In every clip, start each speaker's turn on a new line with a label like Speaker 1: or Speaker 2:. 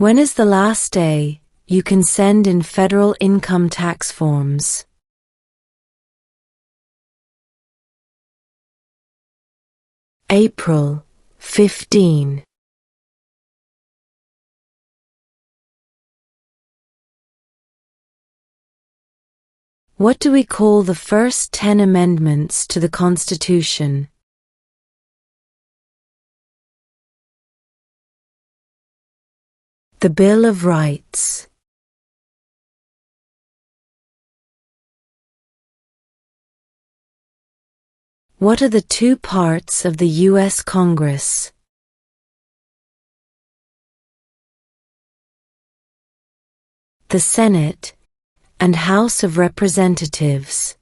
Speaker 1: When is the last day you can send in federal income tax forms? April 15. What do we call the first 10 amendments to the Constitution? The Bill of Rights. What are the two parts of the U.S. Congress? The Senate and House of Representatives.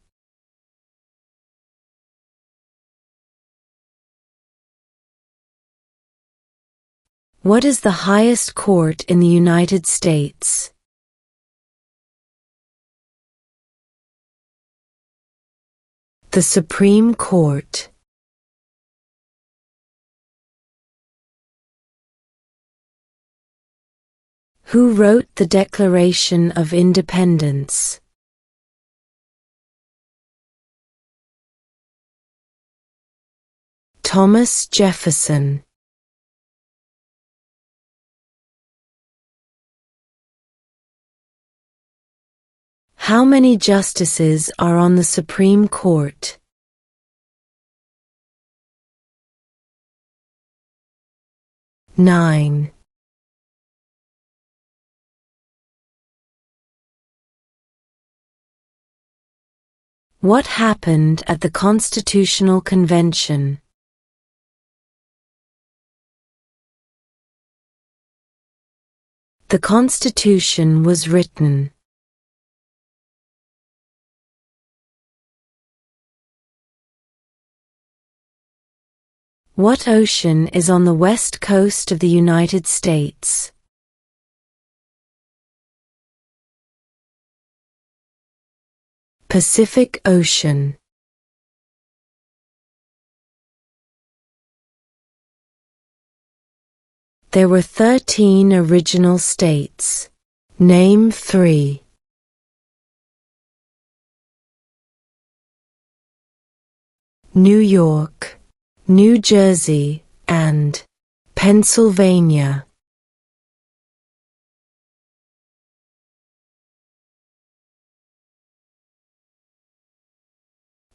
Speaker 1: What is the highest court in the United States? The Supreme Court. Who wrote the Declaration of Independence? Thomas Jefferson. How many justices are on the Supreme Court? 9. What happened at the Constitutional Convention? The Constitution was written. What ocean is on the west coast of the United States? Pacific Ocean. There were 13 original states. Name 3. New York, New Jersey, and Pennsylvania.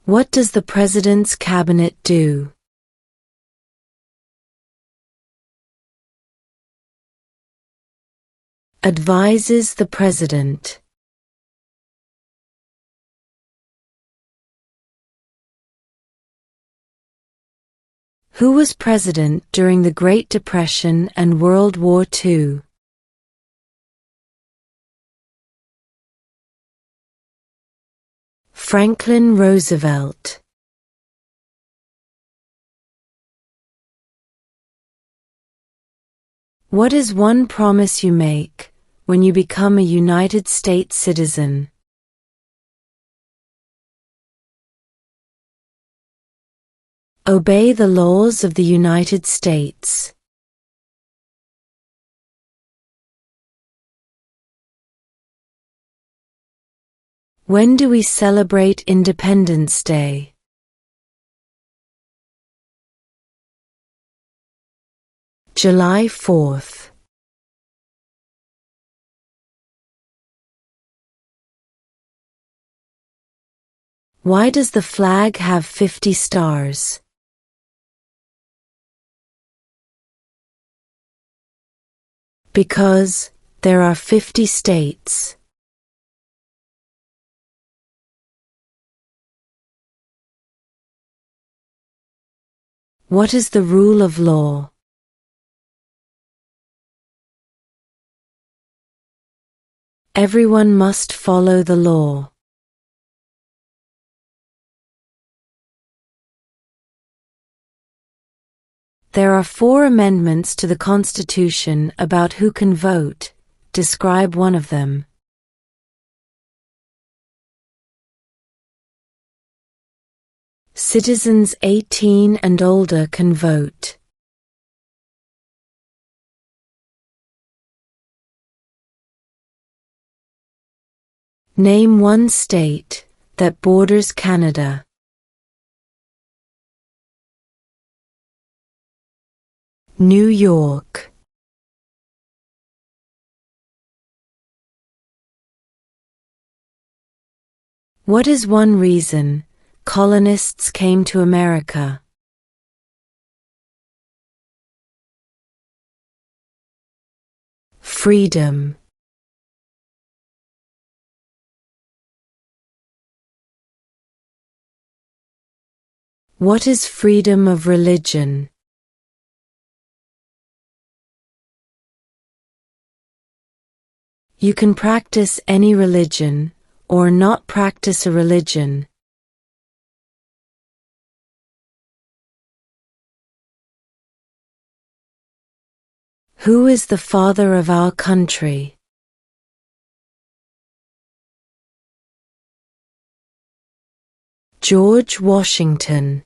Speaker 1: What does the President's Cabinet do? Advises the President. Who was president during the Great Depression and World War II? Franklin Roosevelt. What is one promise you make when you become a United States citizen? Obey the laws of the United States. When do we celebrate Independence Day? July 4th. Why does the flag have 50 stars? Because there are 50 states. What is the rule of law? Everyone must follow the law. There are 4 amendments to the Constitution about who can vote. Describe one of them. Citizens 18 and older can vote. Name one state that borders Canada. New York. What is one reason colonists came to America? Freedom. What is freedom of religion? You can practice any religion, or not practice a religion. Who is the father of our country? George Washington.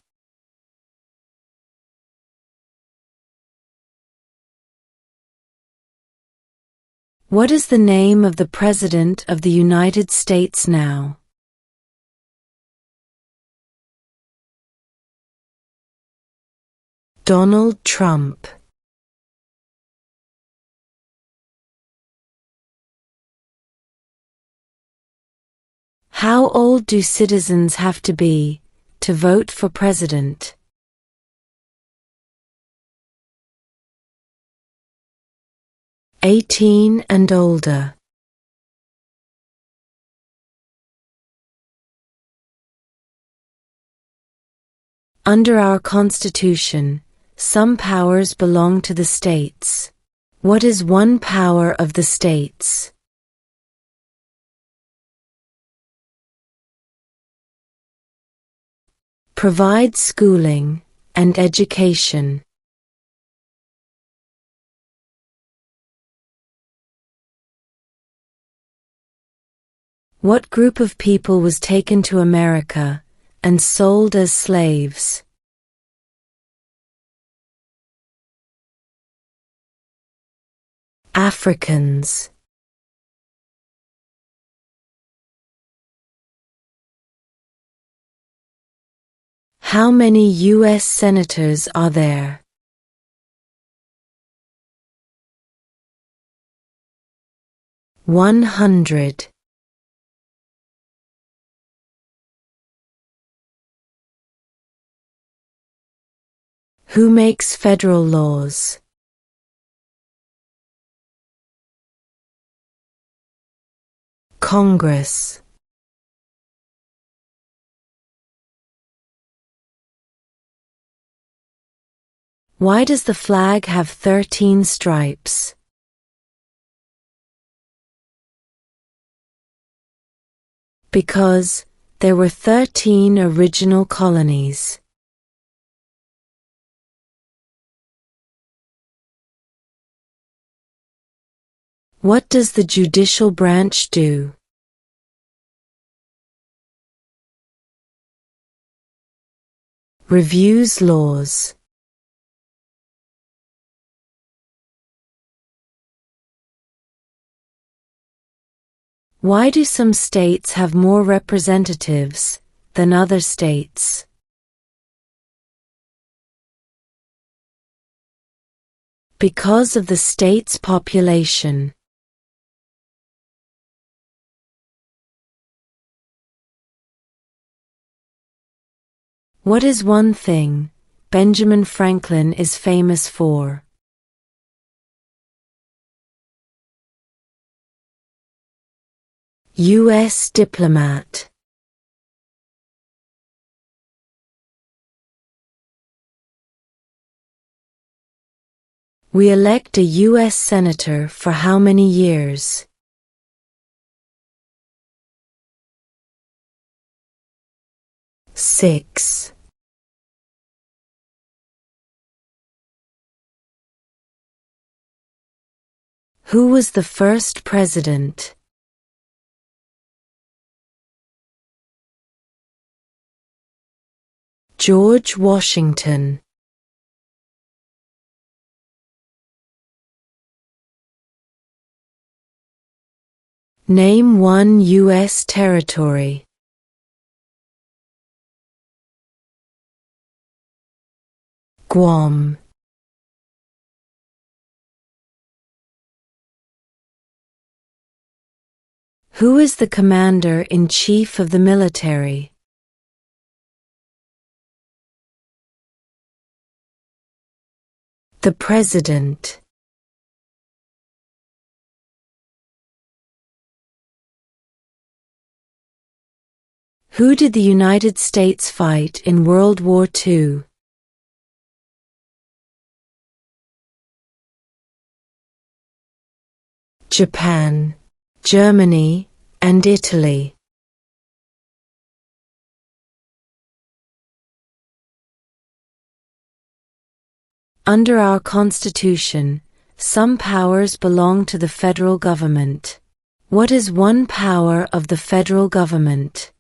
Speaker 1: What is the name of the President of the United States now? Donald Trump. How old do citizens have to be to vote for president? 18 and older. Under our Constitution, some powers belong to the states. What is one power of the states? Provide schooling and education. What group of people was taken to America and sold as slaves? Africans. How many U.S. senators are there? 100. Who makes federal laws? Congress. Why does the flag have 13 stripes? Because there were 13 original colonies. What does the judicial branch do? Reviews laws. Why do some states have more representatives than other states? Because of the state's population. What is one thing Benjamin Franklin is famous for? U.S. diplomat. We elect a U.S. senator for how many years? 6. Who was the first president? George Washington. Name one U.S. territory. Guam. Who is the commander-in-chief of the military? The President. Who did the United States fight in World War II? Japan, Germany, and Italy. Under our Constitution, some powers belong to the federal government. What is one power of the federal government?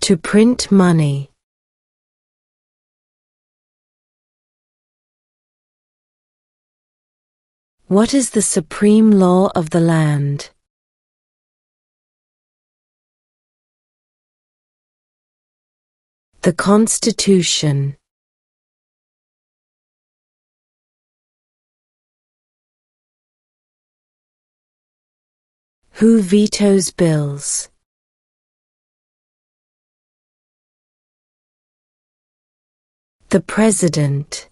Speaker 1: To print money. What is the supreme law of the land? The Constitution. Who vetoes bills? The President.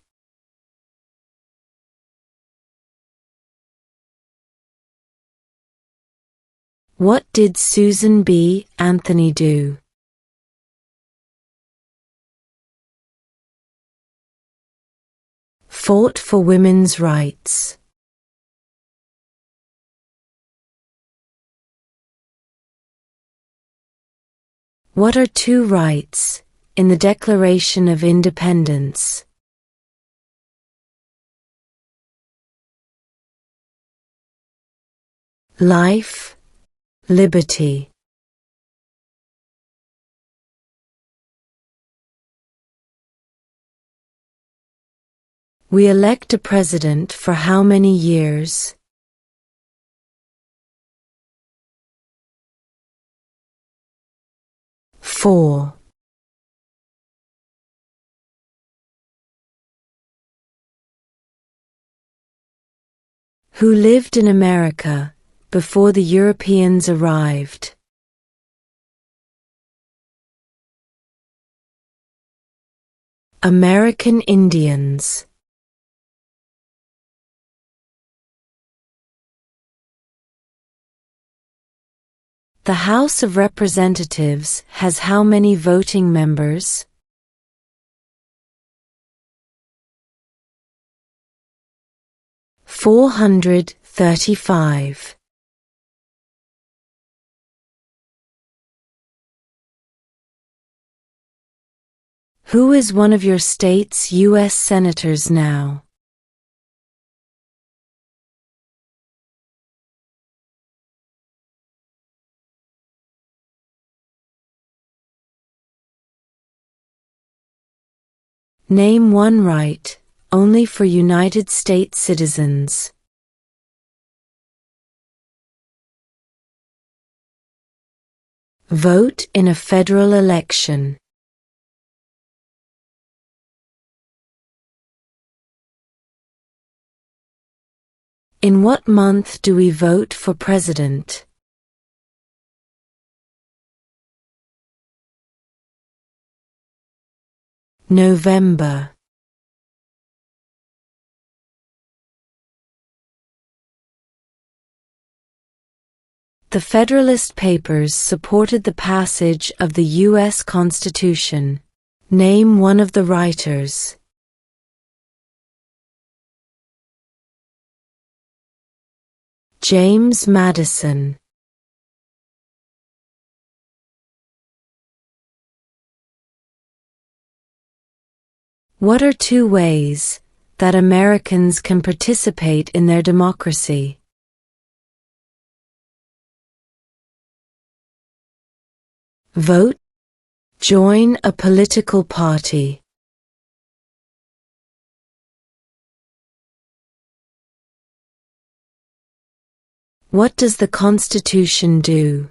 Speaker 1: What did Susan B. Anthony do? Fought for women's rights. What are two rights in the Declaration of Independence? Life, liberty. We elect a president for how many years? Four. Who lived in America before the Europeans arrived? American Indians. The House of Representatives has how many voting members? 435. Who is one of your state's U.S. senators now? Name one right only for United States citizens. Vote in a federal election. In what month do we vote for president? November. The Federalist Papers supported the passage of the U.S. Constitution. Name one of the writers. James Madison. What are two ways that Americans can participate in their democracy? Vote. Join a political party. What does the Constitution do?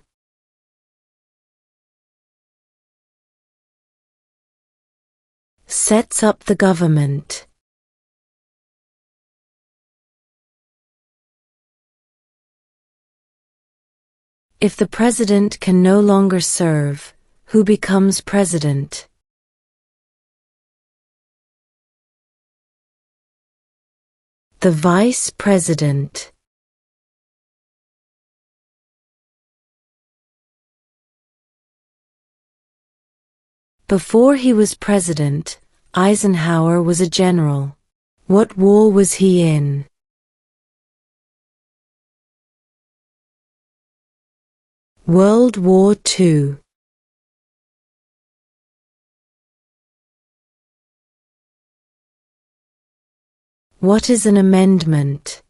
Speaker 1: Sets up the government. If the president can no longer serve, who becomes president? The vice president. Before he was president, Eisenhower was a general. What war was he in? World War II. What is an amendment?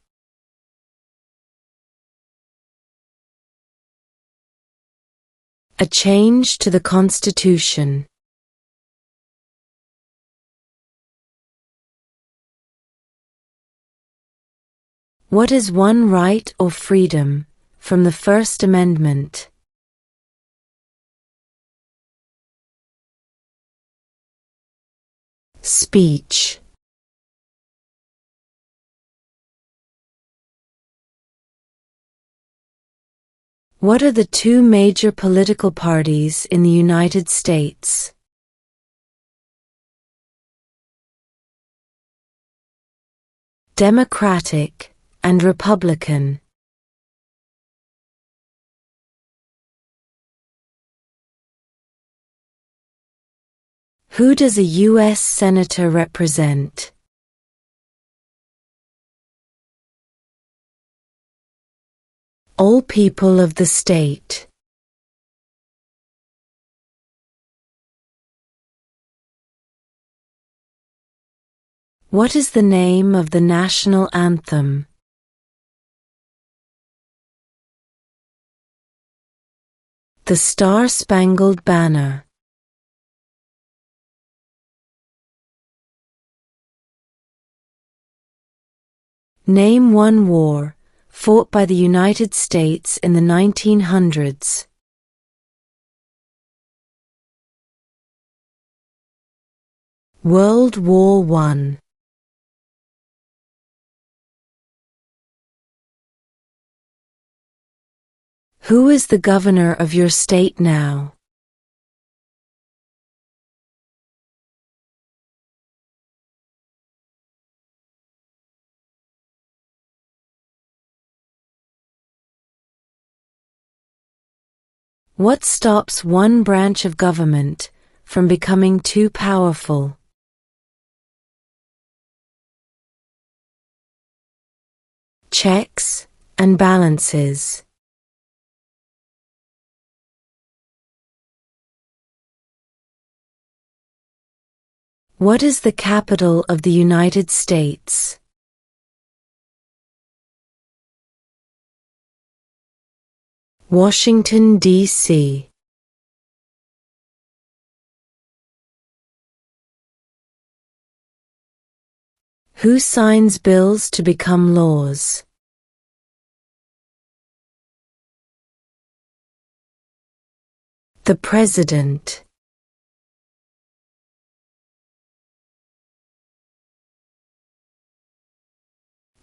Speaker 1: A change to the Constitution. What is one right or freedom from the First Amendment? Speech. What are the two major political parties in the United States? Democratic and Republican. Who does a U.S. Senator represent? All people of the state. What is the name of the national anthem? The Star-Spangled Banner. Name one war fought by the United States in the 1900s. World War I. Who is the governor of your state now? What stops one branch of government from becoming too powerful? Checks and balances. What is the capital of the United States? Washington, D.C. Who signs bills to become laws? The President.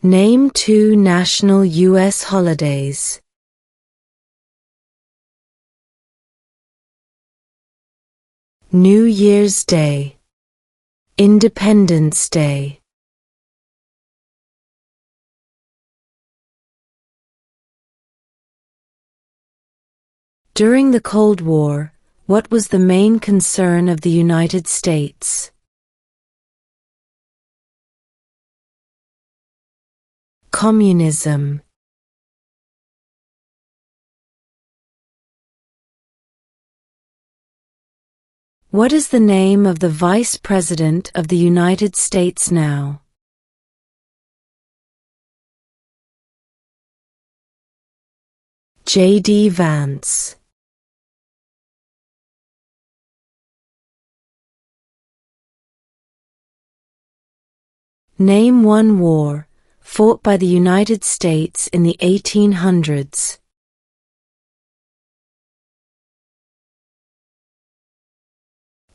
Speaker 1: Name two national U.S. holidays. New Year's Day. Independence Day. During the Cold War, what was the main concern of the United States? Communism. What is the name of the Vice President of the United States now? J.D. Vance. Name one war fought by the United States in the 1800s?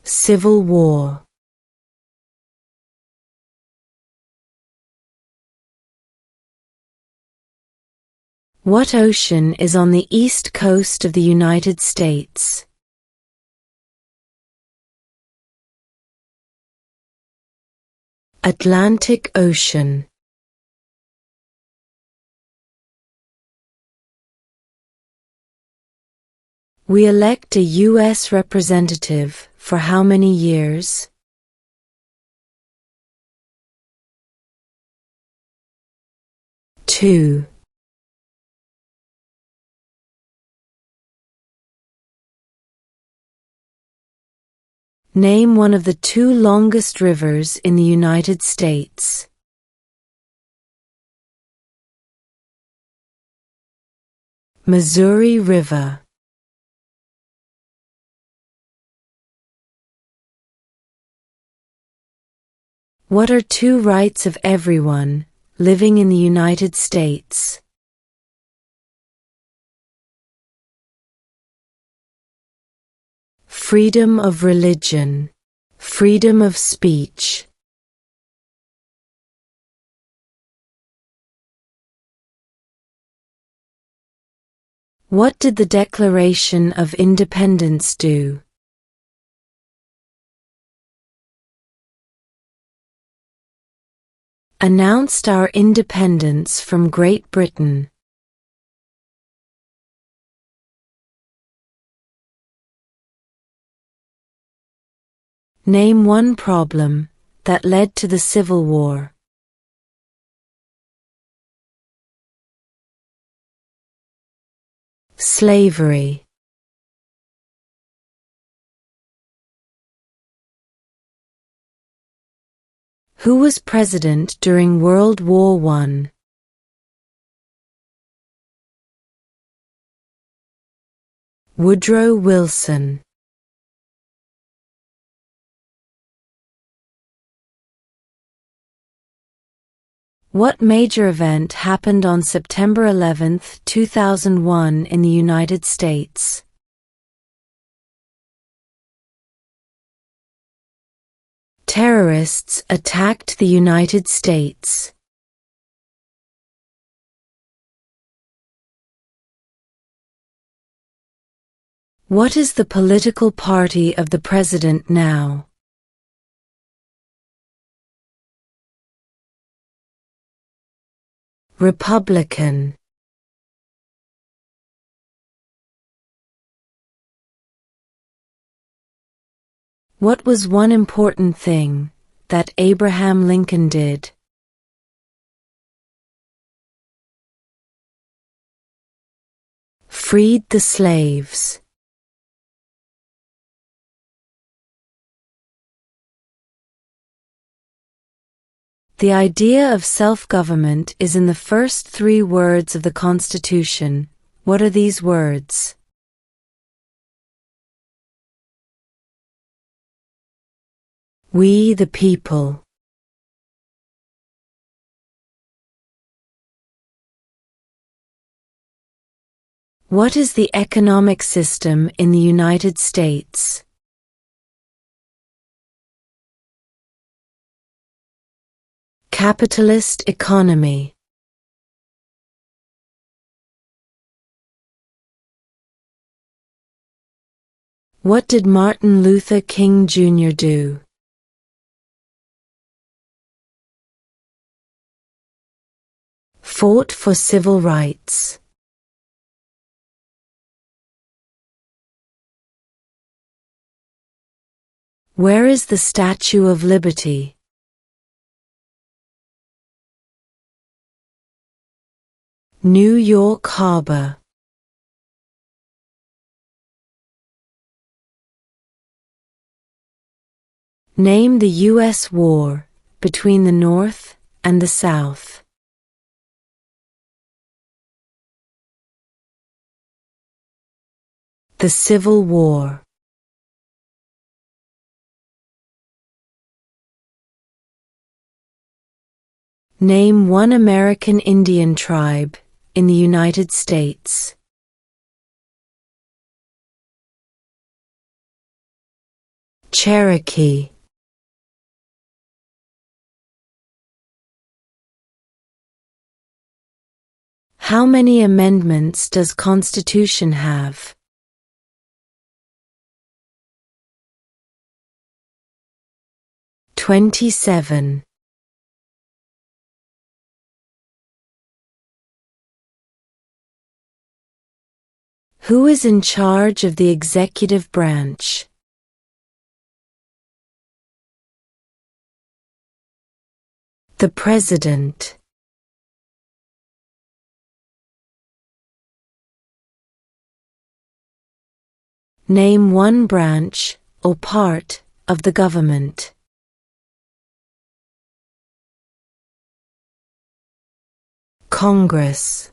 Speaker 1: Civil War. What ocean is on the east coast of the United States? Atlantic Ocean. We elect a U.S. representative for how many years? Two. Name one of the two longest rivers in the United States. Missouri River. What are two rights of everyone living in the United States? Freedom of religion, freedom of speech. What did the Declaration of Independence do? Announced our independence from Great Britain. Name one problem that led to the Civil War. Slavery. Who was president during World War I? Woodrow Wilson. What major event happened on September 11, 2001 in the United States? Terrorists attacked the United States. What is the political party of the president now? Republican. What was one important thing that Abraham Lincoln did? Freed the slaves. The idea of self-government is in the first three words of the Constitution. What are these words? We the people. What is the economic system in the United States? Capitalist economy. What did Martin Luther King Jr. do? Fought for civil rights. Where is the Statue of Liberty? New York Harbor. Name the U.S. war between the North and the South. The Civil War. Name one American Indian tribe in the United States. Cherokee. How many amendments does Constitution have? 27. Who is in charge of the executive branch? The President. Name one branch, or part, of the government. Congress.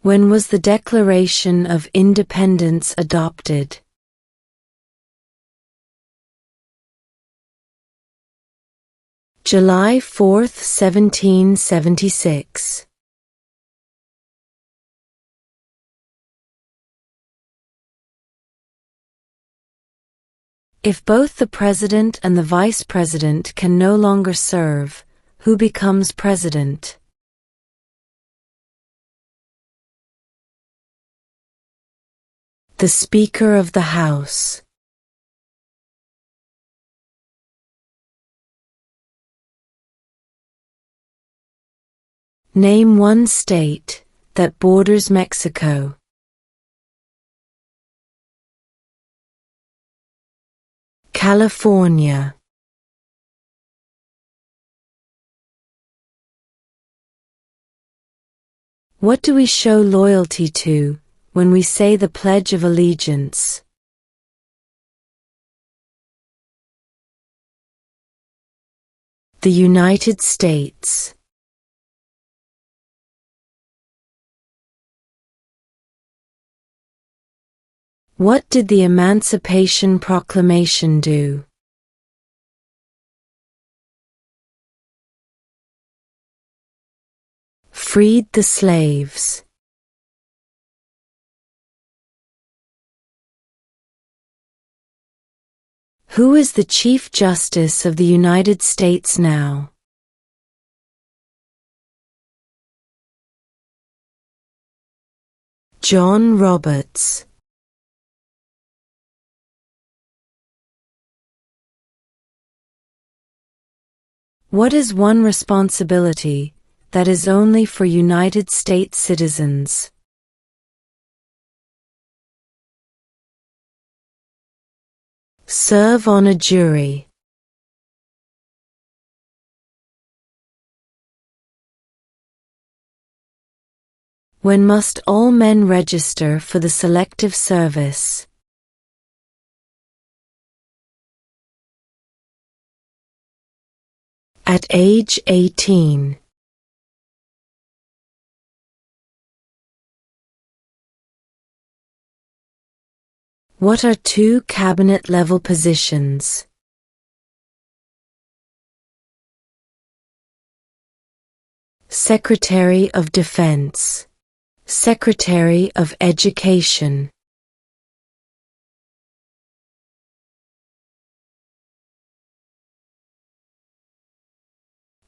Speaker 1: When was the Declaration of Independence adopted? July 4, 1776. If both the President and the Vice President can no longer serve, who becomes President? The Speaker of the House. Name one state that borders Mexico. California. What do we show loyalty to when we say the Pledge of Allegiance? The United States. What did the Emancipation Proclamation do? Freed the slaves. Who is the Chief Justice of the United States now? John Roberts. What is one responsibility that is only for United States citizens? Serve on a jury. When must all men register for the Selective Service? At age 18. What are two cabinet-level positions? Secretary of Defense. Secretary of Education.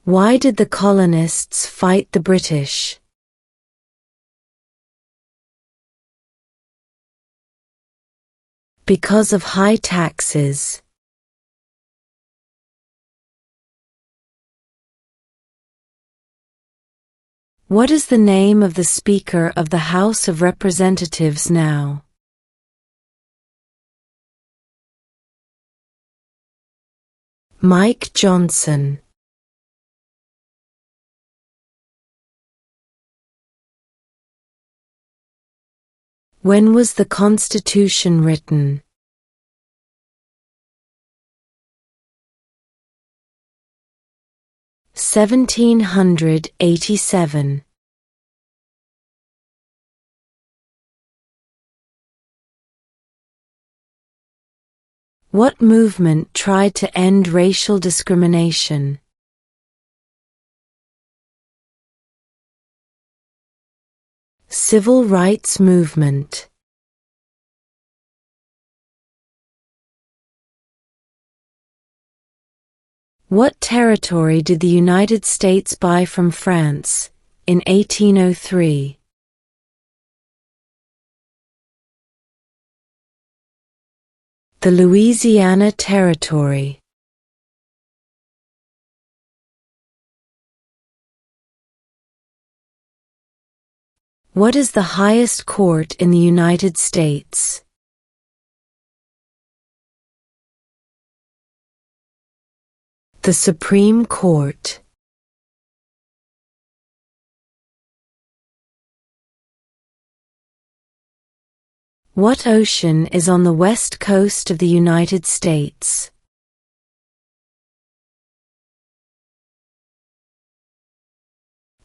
Speaker 1: Why did the colonists fight the British? Because of high taxes. What is the name of the Speaker of the House of Representatives now? Mike Johnson. When was the Constitution written? 1787. What movement tried to end racial discrimination? Civil rights movement. What territory did the United States buy from France in 1803? The Louisiana Territory. What is the highest court in the United States? The Supreme Court. What ocean is on the west coast of the United States?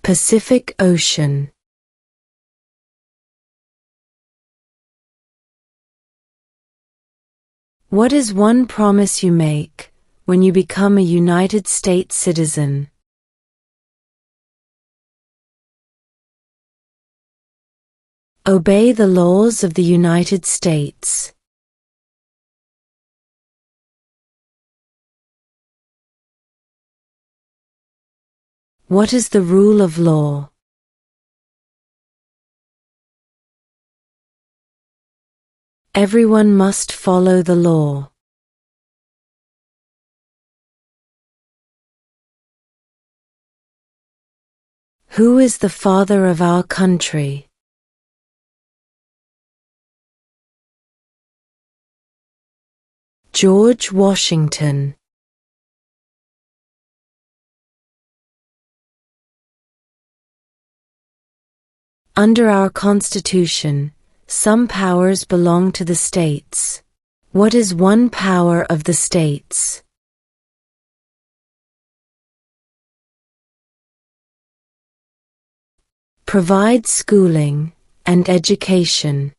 Speaker 1: Pacific Ocean. What is one promise you make when you become a United States citizen? Obey the laws of the United States. What is the rule of law? Everyone must follow the law. Who is the father of our country? George Washington. Under our Constitution, some powers belong to the states. What is one power of the states? Provide schooling and education.